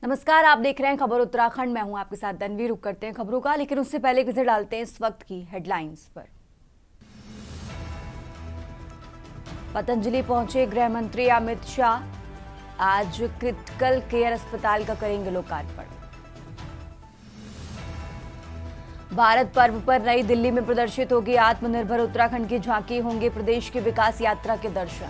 नमस्कार, आप देख रहे हैं खबर उत्तराखंड। मैं हूं आपके साथ तन्वी। रुक करते हैं खबरों का, लेकिन उससे पहले नजर डालते हैं इस वक्त की हेडलाइंस पर। पतंजलि पहुंचे गृह मंत्री अमित शाह। आज क्रिटिकल केयर अस्पताल का करेंगे लोकार्पण। भारत पर्व पर नई दिल्ली में प्रदर्शित होगी आत्मनिर्भर उत्तराखंड की झांकी। होंगे प्रदेश की विकास यात्रा के दर्शन।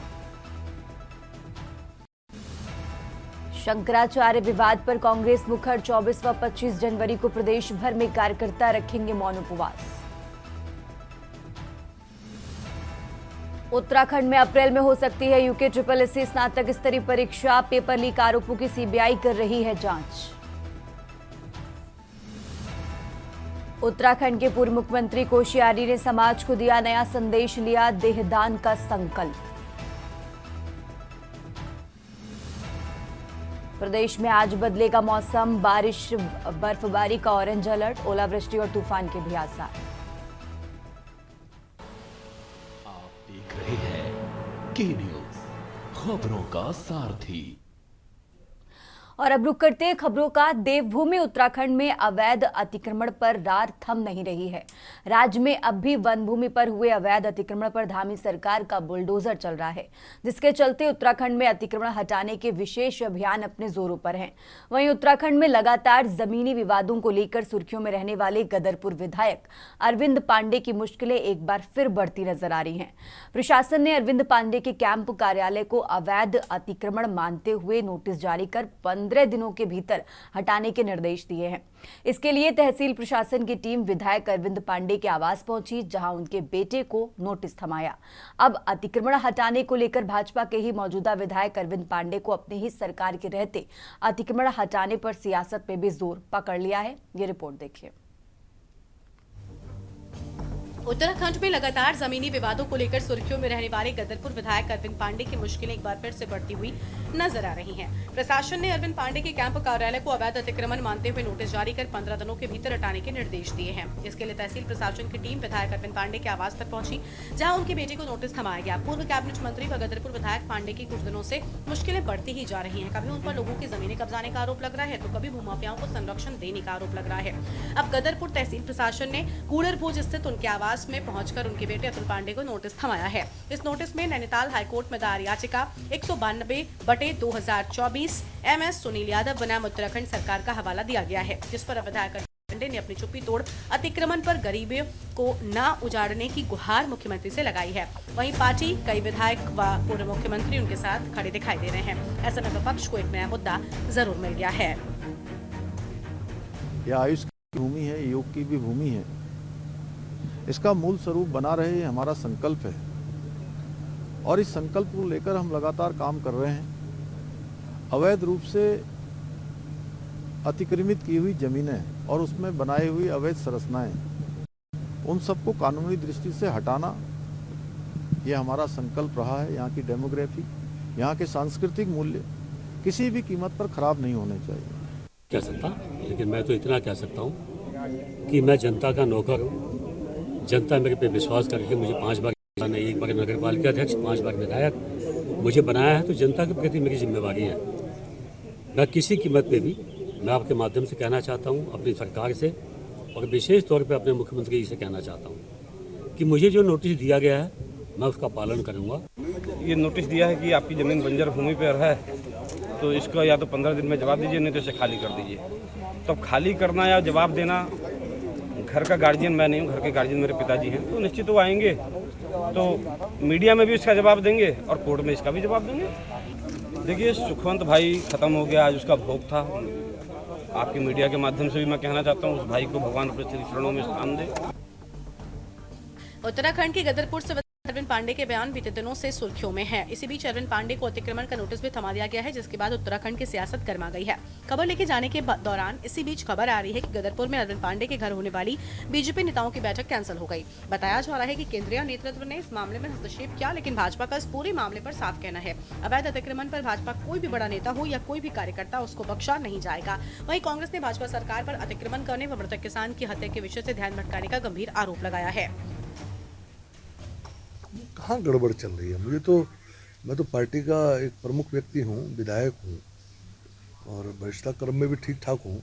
शंकराचार्य विवाद पर कांग्रेस मुखर। 24 व 25 जनवरी को प्रदेश भर में कार्यकर्ता रखेंगे मौन उपवास। उत्तराखंड में अप्रैल में हो सकती है यूके SSSC स्नातक स्तरीय परीक्षा। पेपर लीक आरोपों की सीबीआई कर रही है जांच। उत्तराखंड के पूर्व मुख्यमंत्री कोश्यारी ने समाज को दिया नया संदेश। लिया देहदान का संकल्प। प्रदेश में आज बदलेगा मौसम। बारिश बर्फबारी का ऑरेंज अलर्ट। ओलावृष्टि और तूफान के भी आसार। आप देख रहे हैं के न्यूज, खबरों का सारथी। और अब रुक करते हैं खबरों का। देवभूमि उत्तराखंड में अवैध अतिक्रमण पर रार थम नहीं रही है। राज्य में अब भी वन भूमि पर हुए अवैध अतिक्रमण पर धामी सरकार का बुलडोजर चल रहा है, जिसके चलते उत्तराखंड में अतिक्रमण हटाने के विशेष अभियान अपने जोरों पर हैं। वहीं उत्तराखंड में लगातार जमीनी विवादों को लेकर सुर्खियों में रहने वाले गदरपुर विधायक अरविंद पांडे की मुश्किलें एक बार फिर बढ़ती नजर आ रही हैं। प्रशासन ने अरविंद पांडे के कैंप कार्यालय को अवैध अतिक्रमण मानते हुए नोटिस जारी कर 15 दिनों के भीतर हटाने के निर्देश दिए हैं। इसके लिए तहसील प्रशासन की टीम विधायक अरविंद पांडे के आवास पहुंची, जहां उनके बेटे को नोटिस थमाया। अब अतिक्रमण हटाने को लेकर भाजपा के ही मौजूदा विधायक अरविंद पांडे को अपनी ही सरकार के रहते अतिक्रमण हटाने पर सियासत में भी जोर पकड़ लिया है। ये रिपोर्ट देखिए। उत्तराखंड में लगातार जमीनी विवादों को लेकर सुर्खियों में रहने वाले गदरपुर विधायक अरविंद पांडे की मुश्किलें एक बार फिर से बढ़ती हुई नजर आ रही हैं। प्रशासन ने अरविंद पांडे के कैंप कार्यालय को अवैध अतिक्रमण मानते हुए नोटिस जारी कर 15 दिनों के भीतर हटाने के निर्देश दिए हैं। इसके लिए तहसील प्रशासन की टीम विधायक अरविंद पांडे के आवास पर पहुंची, जहां उनके बेटे को नोटिस थमाया गया। पूर्व कैबिनेट मंत्री व गदरपुर विधायक पांडे की कुछ दिनों से मुश्किलें बढ़ती ही जा रही है। कभी उन पर लोगों की जमीनें कब्जाने का आरोप लग रहा है, तो कभी भूमाफियाओं को संरक्षण देने का आरोप लग रहा है। अब गदरपुर तहसील प्रशासन ने कूड़रभोज स्थित उनके आवास में पहुंचकर उनके बेटे अतुल पांडे को नोटिस थमाया है। इस नोटिस में नैनीताल हाईकोर्ट में दायर याचिका 192/2024 MS सुनील यादव बनाम उत्तराखंड सरकार का हवाला दिया गया है, जिस पर विधायक पांडे ने अपनी चुप्पी तोड़ अतिक्रमण पर गरीबों को न उजाड़ने की गुहार मुख्यमंत्री से लगाई है। वहीं पार्टी कई विधायक व पूर्व मुख्यमंत्री उनके साथ खड़े दिखाई दे रहे हैं। ऐसे में विपक्ष को एक नया मुद्दा जरूर मिल गया है। यह आयुष की भूमि है, योग की भी भूमि है। इसका मूल स्वरूप बना रहे हमारा संकल्प है, और इस संकल्प को लेकर हम लगातार काम कर रहे हैं। अवैध रूप से अतिक्रमित की हुई जमीनें और उसमें बनाई हुई अवैध संरचनाएं, उन सबको कानूनी दृष्टि से हटाना, ये हमारा संकल्प रहा है। यहाँ की डेमोग्राफी, यहाँ के सांस्कृतिक मूल्य किसी भी कीमत पर खराब नहीं होने चाहिए। कह सकता, लेकिन मैं तो इतना कह सकता हूँ कि मैं जनता का नौकर हूँ। जनता मेरे पे विश्वास करके मुझे 5 बार, 1 बार नगर पालिका अध्यक्ष, 5 बार विधायक मुझे बनाया है, तो जनता के प्रति मेरी जिम्मेवारी है। मैं किसी कीमत पे भी, मैं आपके माध्यम से कहना चाहता हूँ अपनी सरकार से, और विशेष तौर पे अपने मुख्यमंत्री जी से कहना चाहता हूँ कि मुझे जो नोटिस दिया गया है मैं उसका पालन करूँगा। ये नोटिस दिया है कि आपकी ज़मीन बंजर भूमि पर है, तो इसका या तो 15 दिन में जवाब दीजिए, नहीं तो इसे खाली कर दीजिए। तो खाली करना या जवाब देना, घर का गार्जियन मैं नहीं हूँ, घर के गार्जियन मेरे पिताजी हैं, तो निश्चित वो आएंगे, तो मीडिया में भी इसका जवाब देंगे और कोर्ट में इसका भी जवाब देंगे। देखिए, सुखवंत भाई खत्म हो गया, आज उसका भोग था। आपकी मीडिया के माध्यम से भी मैं कहना चाहता हूँ, उस भाई को भगवान अपने चरणों में स्थान दे। उत्तराखंड के गदरपुर से अरविंद पांडे के बयान बीते दिनों से सुर्खियों में है। इसी बीच अरविंद पांडे को अतिक्रमण का नोटिस भी थमा दिया गया है, जिसके बाद उत्तराखंड की सियासत गर्मा गई है। खबर लेके जाने के दौरान इसी बीच खबर आ रही है कि गदरपुर में अरविंद पांडे के घर होने वाली बीजेपी नेताओं की बैठक कैंसिल हो गई। बताया जा रहा है कि केंद्रीय नेतृत्व ने इस मामले में हस्तक्षेप किया, लेकिन भाजपा का इस पूरे मामले पर साफ कहना है, अवैध अतिक्रमण पर भाजपा कोई भी बड़ा नेता हो या कोई भी कार्यकर्ता, उसको बख्शा नहीं जाएगा। वहीं कांग्रेस ने भाजपा सरकार पर अतिक्रमण करने व मृतक किसान की हत्या के विषय से ध्यान भटकाने का गंभीर आरोप लगाया है। कहाँ गड़बड़ चल रही है? मैं तो पार्टी का एक प्रमुख व्यक्ति हूँ, विधायक हूँ, और भ्रष्टाचार क्रम में भी ठीक ठाक हूँ,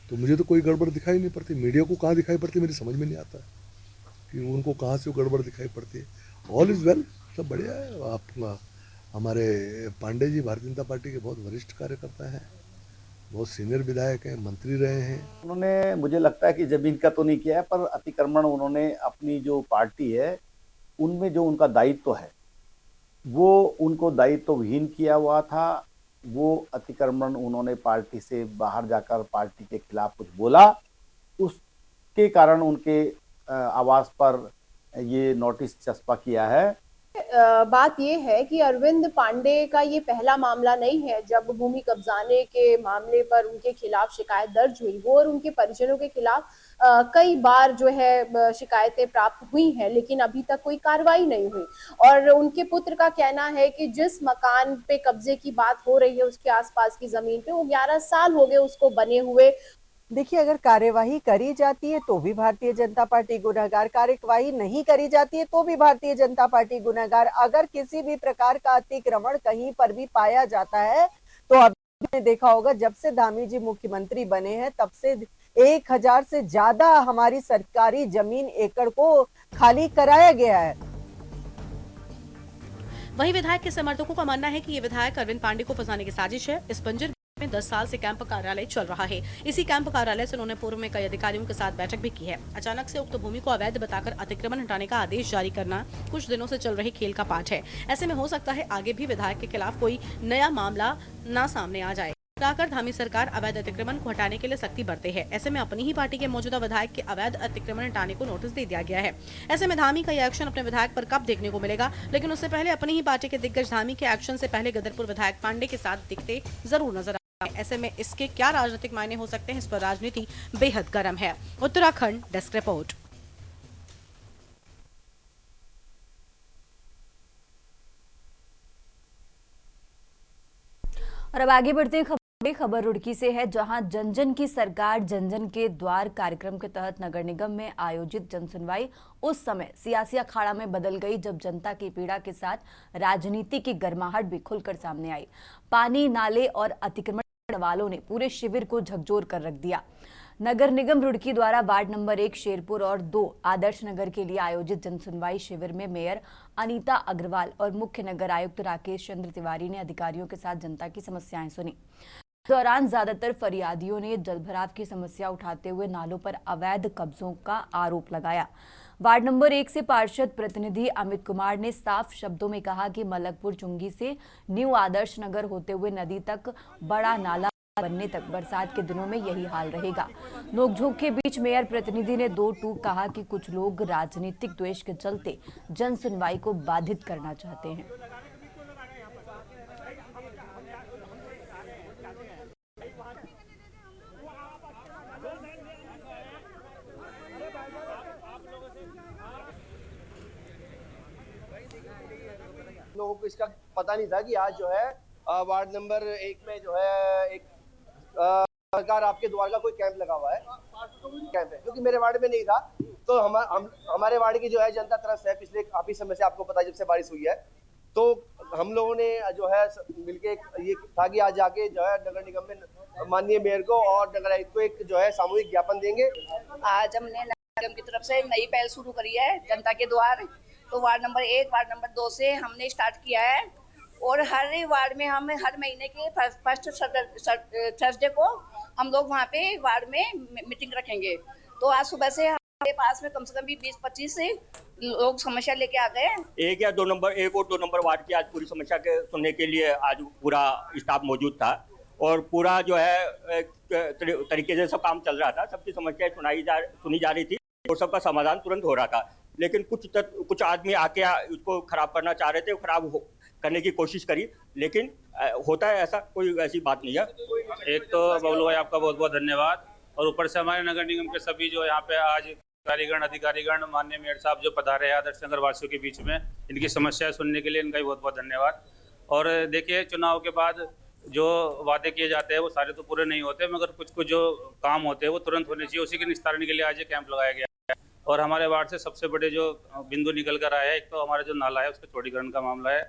तो मुझे तो कोई गड़बड़ दिखाई नहीं पड़ती। मीडिया को कहाँ दिखाई पड़ती मेरी समझ में नहीं आता कि उनको कहाँ से वो गड़बड़ दिखाई पड़ती है। ऑल इज़ वेल, सब बढ़िया है। आप हमारे पांडे जी भारतीय जनता पार्टी के बहुत वरिष्ठ कार्यकर्ता हैं, बहुत सीनियर विधायक हैं, मंत्री रहे हैं। उन्होंने, मुझे लगता है कि जमीन का तो नहीं किया है, पर अतिक्रमण उन्होंने अपनी जो पार्टी है उनमें जो उनका दायित्व है वो उनको दायित्वहीन किया हुआ था। वो अतिक्रमण उन्होंने पार्टी से बाहर जाकर पार्टी के खिलाफ कुछ बोला, उसके कारण उनके आवास पर ये नोटिस चस्पा किया है। बात ये है कि अरविंद पांडे का ये पहला मामला नहीं है जब भूमि कब्जाने के मामले पर उनके खिलाफ शिकायत दर्ज हुई। वो और उनके परिजनों के खिलाफ कई बार जो है शिकायतें प्राप्त हुई हैं, लेकिन अभी तक कोई कार्रवाई नहीं हुई। और उनके पुत्र का कहना है कि जिस मकान पे कब्जे की बात हो रही है उसके आसपास की जमीन पे वो 11 साल हो गए उसको बने हुए। देखिए, अगर कार्यवाही करी जाती है तो भी भारतीय जनता पार्टी गुनहगार, कार्यवाही नहीं करी जाती है तो भी भारतीय जनता पार्टी गुनहगार। अगर किसी भी प्रकार का अतिक्रमण कहीं पर भी पाया जाता है तो आपने देखा होगा जब से धामी जी मुख्यमंत्री बने हैं तब से 1000 से ज्यादा हमारी सरकारी जमीन एकड़ को खाली कराया गया है। वहीं विधायक के समर्थकों का मानना है कि ये विधायक अरविंद पांडे को फंसाने की साजिश है। इस बंजर में 10 साल से कैंप कार्यालय चल रहा है। इसी कैंप कार्यालय से उन्होंने पूर्व में कई अधिकारियों के साथ बैठक भी की है। अचानक से उक्त भूमि को अवैध बताकर अतिक्रमण हटाने का आदेश जारी करना कुछ दिनों से चल रही खेल का पार्ट है। ऐसे में हो सकता है आगे भी विधायक के खिलाफ कोई नया मामला ना सामने आ जाए। लाकर धामी सरकार अवैध अतिक्रमण को हटाने के लिए सख्ती बरते है। ऐसे में अपनी ही पार्टी के मौजूदा विधायक के अवैध अतिक्रमण हटाने को नोटिस दे दिया गया है। ऐसे में धामी का यह एक्शन अपने विधायक पर कब देखने को मिलेगा, लेकिन उससे पहले अपनी ही पार्टी के दिग्गज धामी के एक्शन से पहले गदरपुर विधायक पांडे के साथ दिखते जरूर नजर आए। ऐसे में इसके क्या राजनीतिक मायने हो सकते हैं, इस पर राजनीति बेहद गर्म है। Uttarakhand desk report. और अब आगे बढ़ते हैं। खबर रुड़की से है, जहां जन जन की सरकार जन जन के द्वार कार्यक्रम के तहत नगर निगम में आयोजित जनसुनवाई उस समय सियासी अखाड़ा में बदल गई जब जनता की पीड़ा के साथ राजनीति की गर्माहट भी खुलकर सामने आई। पानी, नाले और अतिक्रमण वालों ने पूरे शिविर को झकझोर कर रख दिया। नगर निगम रुड़की द्वारा वार्ड नंबर 1 शेरपुर और 2 आदर्श नगर के लिए आयोजित जनसुनवाई शिविर में मेयर अनीता अग्रवाल और मुख्य नगर आयुक्त राकेश चंद्र तिवारी ने अधिकारियों के साथ जनता की समस्याएं सुनी। इस दौरान ज्यादातर फरियादियों ने जलभराव की समस्या उठाते हुए नालों पर अवैध कब्जों का आरोप लगाया। वार्ड नंबर 1 से पार्षद प्रतिनिधि अमित कुमार ने साफ शब्दों में कहा कि मलकपुर चुंगी से न्यू आदर्श नगर होते हुए नदी तक बड़ा नाला बनने तक बरसात के दिनों में यही हाल रहेगा। नोकझोंक के बीच मेयर प्रतिनिधि ने 2 टूक कहा कि कुछ लोग राजनीतिक द्वेष के चलते जन सुनवाई को बाधित करना चाहते हैं। लोगों को इसका पता नहीं था कि आज जो है वार्ड नंबर 1 में जो है एक सरकार आपके द्वार का कोई कैंप लगा हुआ है। कैंप है क्योंकि मेरे वार्ड में नहीं था, तो हमारे वार्ड की जो है जनता त्रस्त है। पिछले काफी समय से आपको पता है जब से बारिश हुई है, तो हम लोगों ने जो है मिलके ये था कि आज जाके जो है नगर निगम में माननीय मेयर को और नगर आयुक्त को एक जो है सामूहिक ज्ञापन देंगे। आज हमने नगर निगम की तरफ से नई पहल शुरू करी है जनता के द्वार। तो वार्ड नंबर 1, वार्ड नंबर 2 से हमने स्टार्ट किया है और हर वार्ड में हम हर महीने के फर्स्ट थर्सडे को हम लोग वहाँ पे वार्ड में मीटिंग रखेंगे। तो आज सुबह से हमारे पास में कम से कम भी 20-25 लोग समस्या लेके आ गए। 1 और 2 नंबर वार्ड की आज पूरी समस्या के सुनने के लिए आज पूरा स्टाफ मौजूद था और पूरा जो है तरीके से सब काम चल रहा था। सबकी समस्याएं सुनी जा रही थी और सबका समाधान तुरंत हो रहा था। लेकिन कुछ आदमी आके उसको खराब करना चाह रहे थे, खराब करने की कोशिश करी, लेकिन होता है ऐसा, कोई ऐसी बात नहीं है। एक तो बबलू भाई आपका बहुत बहुत धन्यवाद, और ऊपर से हमारे नगर निगम के सभी जो यहाँ पे आज अधिकारीगण माननीय मेयर साहब जो पधारे हैं आदर्श नगर वासियों के बीच में, इनकी समस्याएं सुनने के लिए इनका भी बहुत बहुत धन्यवाद। और देखिए, चुनाव के बाद जो वादे किए जाते हैं वो सारे तो पूरे नहीं होते, मगर कुछ जो काम होते हैं वो तुरंत होने चाहिए। उसी के निस्तारण के लिए आज ये कैंप लगाया गया है। और हमारे वार्ड से सबसे बड़े जो बिंदु निकल कर आया है, एक तो हमारा जो नाला है उसके चौड़ीकरण का मामला है।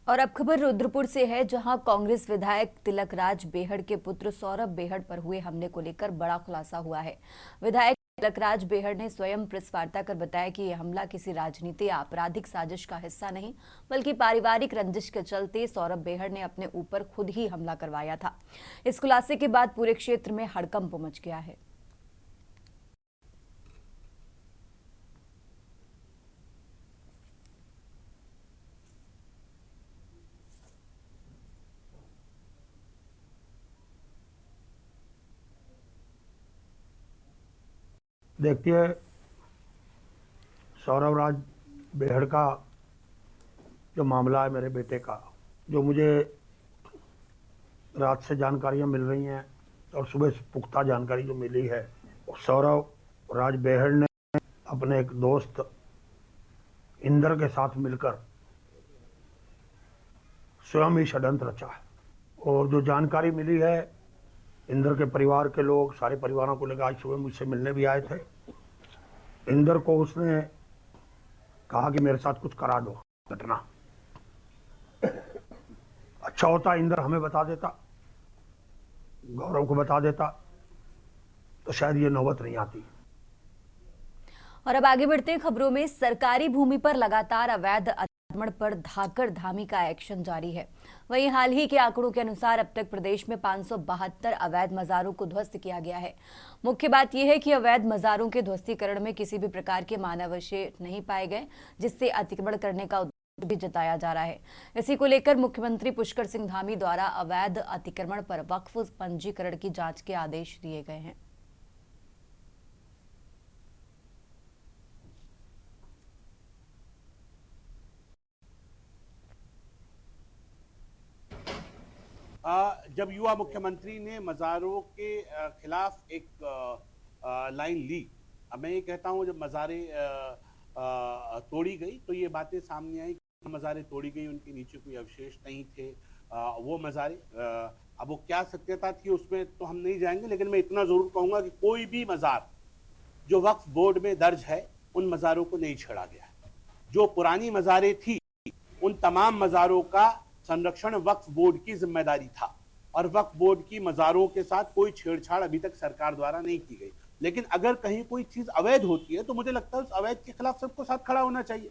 और अब खबर रुद्रपुर से है, जहां कांग्रेस विधायक तिलकराज बेहड़ के पुत्र सौरभ बेहड़ पर हुए हमले को लेकर बड़ा खुलासा हुआ है। विधायक तिलकराज बेहड़ ने स्वयं प्रेस वार्ता कर बताया कि यह हमला किसी राजनीति या आपराधिक साजिश का हिस्सा नहीं, बल्कि पारिवारिक रंजिश के चलते सौरभ बेहड़ ने अपने ऊपर खुद ही हमला करवाया था। इस खुलासे के बाद पूरे क्षेत्र में हड़कंप मच गया है। देखिए, सौरभ राज बेहड़ का जो मामला है, मेरे बेटे का, जो मुझे रात से जानकारियां मिल रही हैं और सुबह से पुख्ता जानकारी जो मिली है, सौरभ राज बेहड़ ने अपने एक दोस्त इंदर के साथ मिलकर स्वयं ही षड्यंत्र रचा है। और जो जानकारी मिली है, इंदर के परिवार के लोग, सारे परिवारों को लेकर आज सुबह मुझसे मिलने भी आए थे। इंदर को उसने कहा कि मेरे साथ कुछ करा दो घटना। अच्छा होता इंदर हमें बता देता, गौरव को बता देता, तो शायद ये नौबत नहीं आती। और अब आगे बढ़ते हैं खबरों में। सरकारी भूमि पर लगातार अवैध अतिक्रमण पर धाकड़ धामी का एक्शन जारी है। वहीं हाल ही के आंकड़ों के अनुसार अब तक प्रदेश में 572 अवैध मजारों को ध्वस्त किया गया है। मुख्य बात यह है कि अवैध मजारों के ध्वस्तीकरण में किसी भी प्रकार के मानवावशेष नहीं पाए गए, जिससे अतिक्रमण करने का उद्देश्य भी जताया जा रहा है। इसी को लेकर मुख्यमंत्री पुष्कर सिंह धामी द्वारा अवैध अतिक्रमण पर वक्फ पंजीकरण की जांच के आदेश दिए गए हैं। जब युवा मुख्यमंत्री ने मज़ारों के खिलाफ एक लाइन ली, अब मैं ये कहता हूँ जब मज़ारें तोड़ी गई तो ये बातें सामने आई कि मज़ारें तोड़ी गई, उनके नीचे कोई अवशेष नहीं थे। वो मज़ारें, अब वो क्या सत्यता थी उसमें तो हम नहीं जाएंगे, लेकिन मैं इतना ज़रूर कहूँगा कि कोई भी मज़ार जो वक्फ बोर्ड में दर्ज है, उन मज़ारों को नहीं छेड़ा गया। जो पुरानी मज़ारें थी, उन तमाम मज़ारों का संरक्षण वक्फ बोर्ड की जिम्मेदारी था और वक्फ बोर्ड की मज़ारों के साथ कोई छेड़छाड़ अभी तक सरकार द्वारा नहीं की गई। लेकिन अगर कहीं कोई चीज अवैध होती है तो मुझे लगता है उस अवैध के खिलाफ सबको साथ खड़ा होना चाहिए।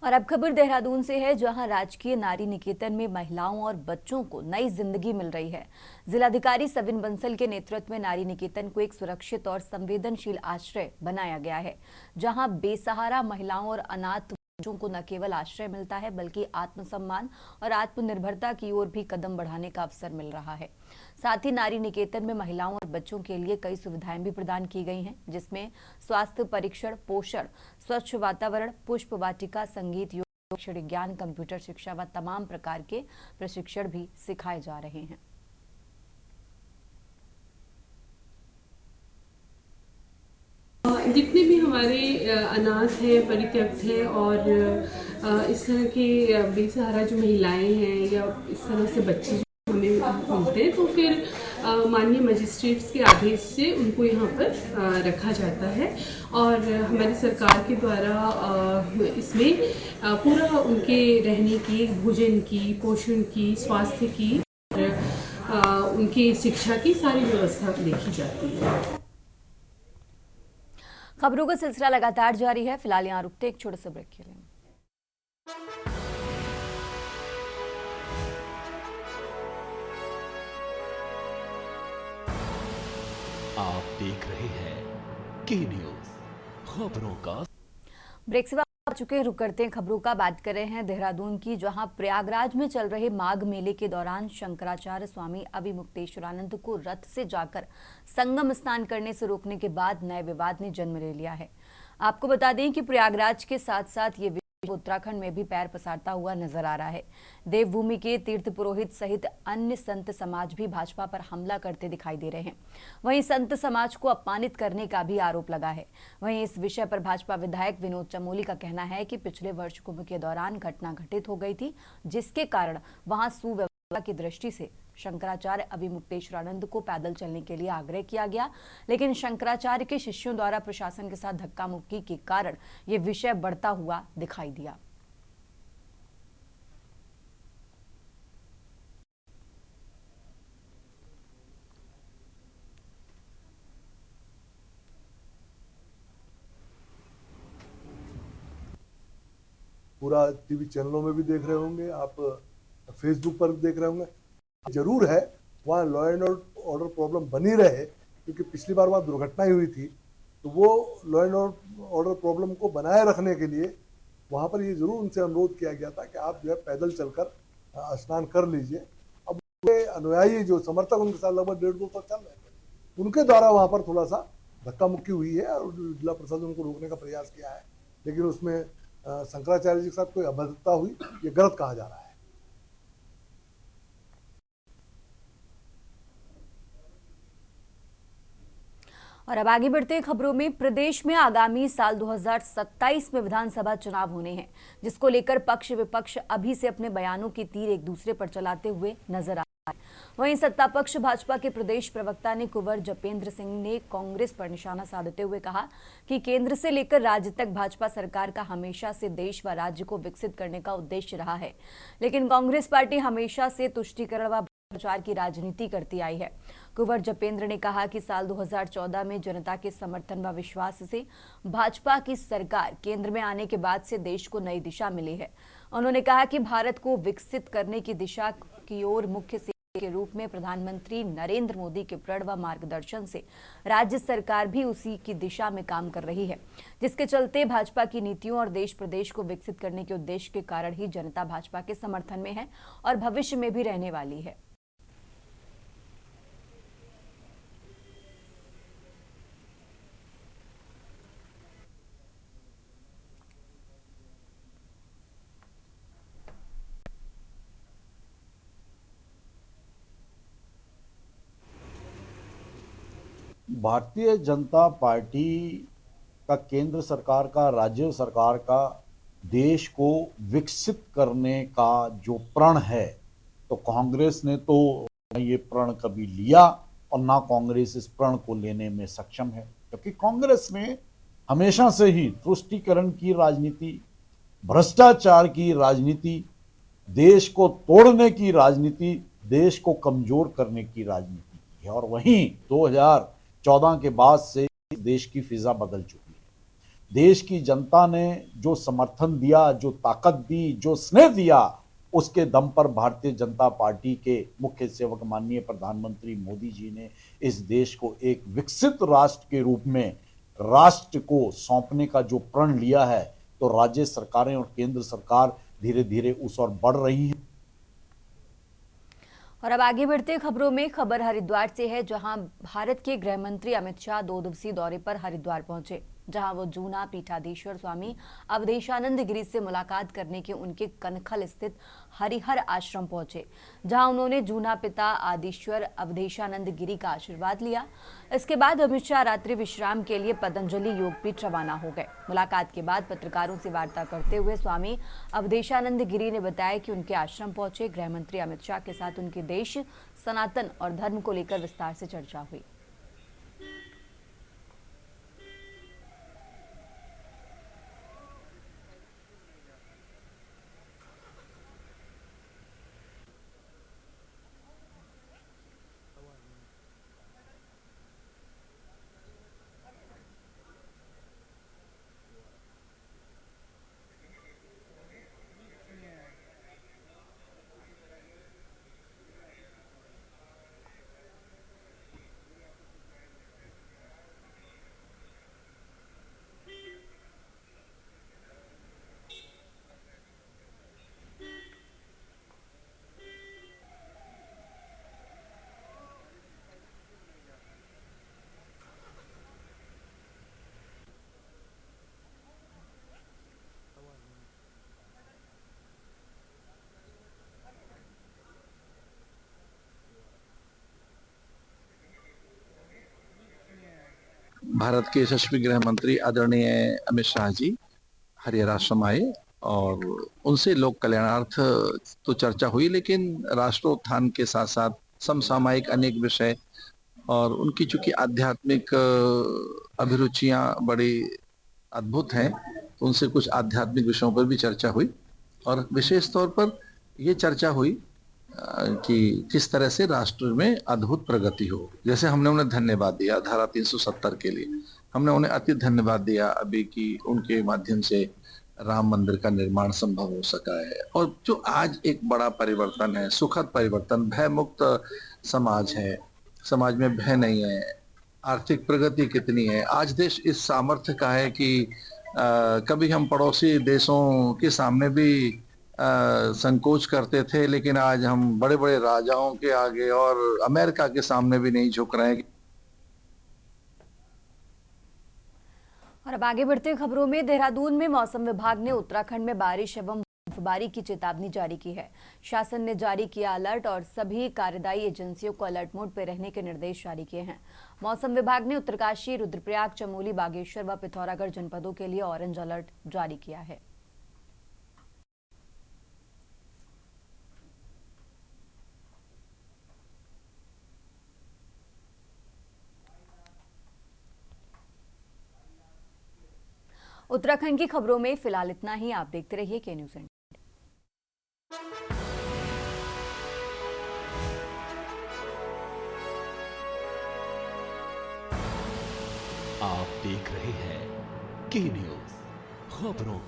और अब खबर देहरादून से है, जहां राजकीय नारी निकेतन में महिलाओं और बच्चों को नई जिंदगी मिल रही है। जिलाधिकारी सविन बंसल के नेतृत्व में नारी निकेतन को एक सुरक्षित और संवेदनशील आश्रय बनाया गया है, जहां बेसहारा महिलाओं और अनाथ बच्चों को न केवल आश्रय मिलता है, बल्कि आत्मसम्मान और आत्मनिर्भरता की ओर भी कदम बढ़ाने का अवसर मिल रहा है। साथ ही नारी निकेतन में महिलाओं और बच्चों के लिए कई सुविधाएं भी प्रदान की गई हैं, जिसमें स्वास्थ्य परीक्षण, पोषण, स्वच्छ वातावरण, पुष्प वाटिका, संगीत, योग, अक्षर ज्ञान, कंप्यूटर शिक्षा व तमाम प्रकार के प्रशिक्षण भी सिखाए जा रहे हैं। जितने भी हमारे अनाथ हैं, परित्यक्त हैं और इस तरह के बेसहारा जो महिलाएं हैं या इस तरह से बच्चे जो हमें मिलते हैं, तो फिर माननीय मजिस्ट्रेट्स के आदेश से उनको यहाँ पर रखा जाता है और हमारी सरकार के द्वारा इसमें पूरा उनके रहने की, भोजन की, पोषण की, स्वास्थ्य की और उनकी शिक्षा की सारी व्यवस्था देखी जाती है। खबरों का सिलसिला लगातार जारी है। फिलहाल यहाँ रुकते एक छोटे से ब्रेक के लिए। आप देख रहे हैं के न्यूज, खबरों का। ब्रेक से आ चुके हैं, रुक करते हैं खबरों का। बात कर रहे हैं देहरादून की, जहां प्रयागराज में चल रहे माघ मेले के दौरान शंकराचार्य स्वामी अभिमुक्तेश्वरानंद को रथ से जाकर संगम स्नान करने से रोकने के बाद नए विवाद ने जन्म ले लिया है। आपको बता दें कि प्रयागराज के साथ साथ ये उत्तराखंड में भी पैर पसारता हुआ नजर आ रहा है। देवभूमि के तीर्थ पुरोहित सहित अन्य संत समाज भी भाजपा पर हमला करते दिखाई दे रहे हैं। वहीं संत समाज को अपमानित करने का भी आरोप लगा है। वहीं इस विषय पर भाजपा विधायक विनोद चमोली का कहना है कि पिछले वर्ष कुंभ के दौरान घटना घटित हो गई थी, जिसके कारण वहां सुव्यवस्था की दृष्टि से शंकराचार्य अभिमुक्तेश्वरानंद को पैदल चलने के लिए आग्रह किया गया, लेकिन शंकराचार्य के शिष्यों द्वारा प्रशासन के साथ धक्का मुक्की के कारण ये विषय बढ़ता हुआ दिखाई दिया। पूरा टीवी चैनलों में भी देख रहे होंगे, आप फेसबुक पर भी देख रहे होंगे। जरूर है वहाँ लॉ एंड ऑर्डर प्रॉब्लम बनी रहे, क्योंकि पिछली बार वहाँ दुर्घटनाएं हुई थी, तो वो लॉ एंड ऑर्डर प्रॉब्लम को बनाए रखने के लिए वहाँ पर ये जरूर उनसे अनुरोध किया गया था कि आप जो है पैदल चलकर स्नान कर लीजिए। अब अनुयायी जो समर्थक उनके साथ लगभग 150-200 चल रहे थे, उनके द्वारा वहाँ पर थोड़ा सा धक्का मुक्की हुई है और जिला प्रशासन उनको रोकने का प्रयास किया है, लेकिन उसमें शंकराचार्य जी के साथ कोई अभद्रता हुई, ये गलत कहा जा रहा है। और अब आगे बढ़ते खबरों में, प्रदेश में आगामी साल 2027 में विधानसभा चुनाव होने हैं, जिसको लेकर पक्ष विपक्ष अभी से अपने बयानों की तीर एक दूसरे पर चलाते हुए नजर आ रहा है। वहीं सत्ता पक्ष भाजपा के प्रदेश प्रवक्ता ने कुंवर जपेंद्र सिंह ने कांग्रेस पर निशाना साधते हुए कहा कि केंद्र से लेकर राज्य तक भाजपा सरकार का हमेशा से देश व राज्य को विकसित करने का उद्देश्य रहा है, लेकिन कांग्रेस पार्टी हमेशा से तुष्टीकरण व प्रचार की राजनीति करती आई है। कुंवर जपेंद्र ने कहा कि साल 2014 में जनता के समर्थन व विश्वास से भाजपा की सरकार केंद्र में आने के बाद से देश को नई दिशा मिली है। उन्होंने कहा कि भारत को विकसित करने की दिशा की ओर मुख्य के रूप में प्रधानमंत्री नरेंद्र मोदी के प्रण व मार्गदर्शन से राज्य सरकार भी उसी की दिशा में काम कर रही है, जिसके चलते भाजपा की नीतियों और देश प्रदेश को विकसित करने के उद्देश्य के कारण ही जनता भाजपा के समर्थन में है और भविष्य में भी रहने वाली है। भारतीय जनता पार्टी का, केंद्र सरकार का, राज्य सरकार का देश को विकसित करने का जो प्रण है, तो कांग्रेस ने तो ये प्रण कभी लिया और ना कांग्रेस इस प्रण को लेने में सक्षम है, क्योंकि कांग्रेस ने हमेशा से ही तुष्टीकरण की राजनीति, भ्रष्टाचार की राजनीति, देश को तोड़ने की राजनीति, देश को कमजोर करने की राजनीति की है। और वहीं 2014 के बाद से देश की फिजा बदल चुकी है। देश की जनता ने जो समर्थन दिया, जो ताकत दी, जो स्नेह दिया, उसके दम पर भारतीय जनता पार्टी के मुख्य सेवक माननीय प्रधानमंत्री मोदी जी ने इस देश को एक विकसित राष्ट्र के रूप में राष्ट्र को सौंपने का जो प्रण लिया है, तो राज्य सरकारें और केंद्र सरकार धीरे धीरे उस ओर बढ़ रही है। और अब आगे बढ़ते खबरों में, खबर हरिद्वार से है, जहां भारत के गृह मंत्री अमित शाह 2 दिवसीय दौरे पर हरिद्वार पहुंचे, जहां वो जूना पीठाधीश्वर स्वामी अवधेशानंद गिरी से मुलाकात करने के उनके कनखल स्थित हरिहर आश्रम पहुंचे, जहां उन्होंने जूना पिता आदिश्वर अवधेशानंद गिरी का आशीर्वाद लिया। इसके बाद अमित शाह रात्रि विश्राम के लिए पतंजलि योगपीठ रवाना हो गए। मुलाकात के बाद पत्रकारों से वार्ता करते हुए स्वामी अवधेशानंद गिरी ने बताया कि उनके आश्रम पहुंचे गृह मंत्री अमित शाह के साथ उनके देश, सनातन और धर्म को लेकर विस्तार से चर्चा हुई। भारत के यशस्वी गृह मंत्री आदरणीय अमित शाह जी हरिहर आश्रम आए और उनसे लोक कल्याणार्थ तो चर्चा हुई, लेकिन राष्ट्रोत्थान के साथ साथ समसामयिक अनेक विषय और उनकी चूंकि आध्यात्मिक अभिरुचियां बड़ी अद्भुत हैं, तो उनसे कुछ आध्यात्मिक विषयों पर भी चर्चा हुई और विशेष तौर पर ये चर्चा हुई कि किस तरह से राष्ट्र में अद्भुत प्रगति हो। जैसे हमने उन्हें धन्यवाद दिया धारा 370 के लिए, हमने उन्हें अति धन्यवाद दिया अभी कि उनके माध्यम से राम मंदिर का निर्माण संभव हो सका है। और जो आज एक बड़ा परिवर्तन है, सुखद परिवर्तन, भय मुक्त समाज है, समाज में भय नहीं है, आर्थिक प्रगति कितनी है। आज देश इस सामर्थ्य का है कि कभी हम पड़ोसी देशों के सामने भी संकोच करते थे, लेकिन आज हम बड़े बड़े राजाओं के आगे और अमेरिका के सामने भी नहीं झुक रहे हैं। और अब आगे बढ़ते खबरों में, देहरादून में मौसम विभाग ने उत्तराखंड में बारिश एवं बर्फबारी की चेतावनी जारी की है। शासन ने जारी किया अलर्ट और सभी कार्यदायी एजेंसियों को अलर्ट मोड पर रहने के निर्देश जारी किए हैं। मौसम विभाग ने उत्तरकाशी, रुद्रप्रयाग, चमोली, बागेश्वर व पिथौरागढ़ जनपदों के लिए ऑरेंज अलर्ट जारी किया है। उत्तराखंड की खबरों में फिलहाल इतना ही। आप देखते रहिए के न्यूज़ इंडिया। आप देख रहे हैं के न्यूज़, खबरों का